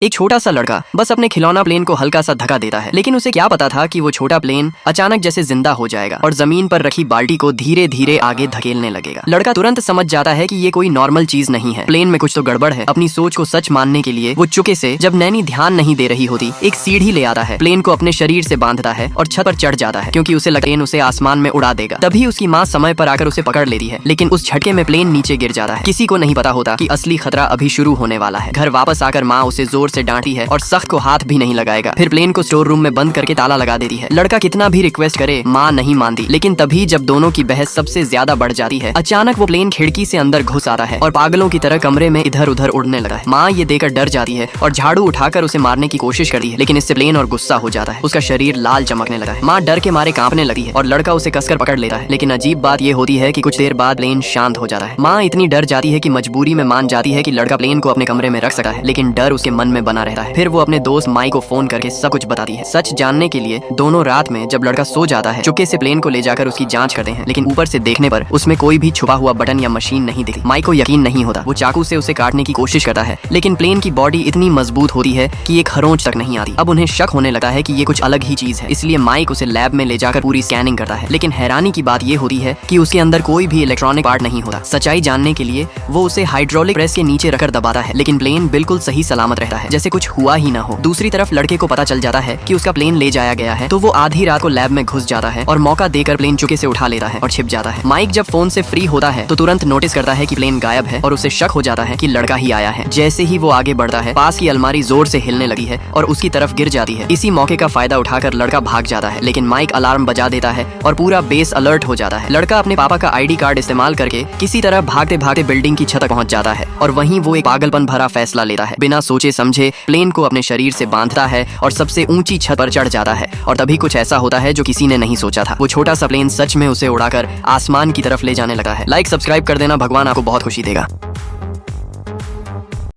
एक छोटा सा लड़का बस अपने खिलौना प्लेन को हल्का सा धक्का देता है, लेकिन उसे क्या पता था कि वो छोटा प्लेन अचानक जैसे जिंदा हो जाएगा और जमीन पर रखी बाल्टी को धीरे धीरे आगे धकेलने लगेगा। लड़का तुरंत समझ जाता है कि ये कोई नॉर्मल चीज नहीं है, प्लेन में कुछ तो गड़बड़ है। अपनी सोच को सच मानने के लिए वो चुपके से, जब नैनी ध्यान नहीं दे रही होती, एक सीढ़ी ले आता है, प्लेन को अपने शरीर से बांधता है और छत पर चढ़ जाता है, क्योंकि उसे प्लेन उसे आसमान में उड़ा देगा। तभी उसकी माँ समय पर आकर उसे पकड़ लेती है, लेकिन उस झटके में प्लेन नीचे गिर जाता है। किसी को नहीं पता होता कि असली खतरा अभी शुरू होने वाला है। घर वापस आकर माँ उसे जोर से डांटती है और सख्त को हाथ भी नहीं लगाएगा। फिर प्लेन को स्टोर रूम में बंद करके ताला लगा देती है। लड़का कितना भी रिक्वेस्ट करे, माँ नहीं मानती। लेकिन तभी जब दोनों की बहस सबसे ज्यादा बढ़ जाती है, अचानक वो प्लेन खिड़की से अंदर घुस आता है और पागलों की तरह कमरे में इधर उधर उड़ने लगा है। माँ ये देखकर डर जाती है और झाड़ू उठाकर उसे मारने की कोशिश करती है, लेकिन इससे प्लेन और गुस्सा हो जाता है। उसका शरीर लाल चमकने लगा है। माँ डर के मारे कांपने लगती है और लड़का उसे कसकर पकड़ लेता है। लेकिन अजीब बात ये होती है कि कुछ देर बाद प्लेन शांत हो जाता है। माँ इतनी डर जाती है कि मजबूरी में मान जाती है कि लड़का प्लेन को अपने कमरे में रख सकता है, लेकिन डर उसके मन में बना रहता है। फिर वो अपने दोस्त माइक को फोन करके सब कुछ बताती है। सच जानने के लिए दोनों रात में जब लड़का सो जाता है, चुपके से प्लेन को ले जाकर उसकी जांच करते हैं, लेकिन ऊपर से देखने पर उसमें कोई भी छुपा हुआ बटन या मशीन नहीं दिखती। माइक को यकीन नहीं होता। वो चाकू से उसे काटने की कोशिश करता है, लेकिन प्लेन की बॉडी इतनी मजबूत होती है कि एक खरोंच तक नहीं आती। अब उन्हें शक होने लगता है कि ये कुछ अलग ही चीज है, इसलिए माइक उसे लैब में ले जाकर पूरी स्कैनिंग करता है। लेकिन हैरानी की बात ये होती है कि उसके अंदर कोई भी इलेक्ट्रॉनिक पार्ट नहीं होता। सच्चाई जानने के लिए वो उसे हाइड्रोलिक प्रेस के नीचे रखकर दबाता है, लेकिन प्लेन बिल्कुल सही सलामत रहता है, जैसे कुछ हुआ ही ना हो। दूसरी तरफ लड़के को पता चल जाता है कि उसका प्लेन ले जाया गया है, तो वो आधी रात को लैब में घुस जाता है और मौका देकर प्लेन चुपके से उठा लेता है और छिप जाता है। माइक जब फोन से फ्री होता है तो तुरंत नोटिस करता है कि प्लेन गायब है और उसे शक हो जाता है कि लड़का ही आया है। जैसे ही वो आगे बढ़ता है, पास की अलमारी जोर से हिलने लगी है और उसकी तरफ गिर जाती है। इसी मौके का फायदा उठाकर लड़का भाग जाता है, लेकिन माइक अलार्म बजा देता है और पूरा बेस अलर्ट हो जाता है। लड़का अपने पापा का आईडी कार्ड इस्तेमाल करके किसी तरह भागते भागते बिल्डिंग की छत तक पहुंच जाता है और वहीं वो एक पागलपन भरा फैसला लेता है। बिना सोचे समझे प्लेन को अपने शरीर से बांधता है और सबसे ऊंची छत पर चढ़ जाता है। और तभी कुछ ऐसा होता है जो किसी ने नहीं सोचा था। वो छोटा सा प्लेन सच में उसे उड़ाकर आसमान की तरफ ले जाने लगा है। लाइक सब्सक्राइब कर देना, भगवान आपको बहुत खुशी देगा।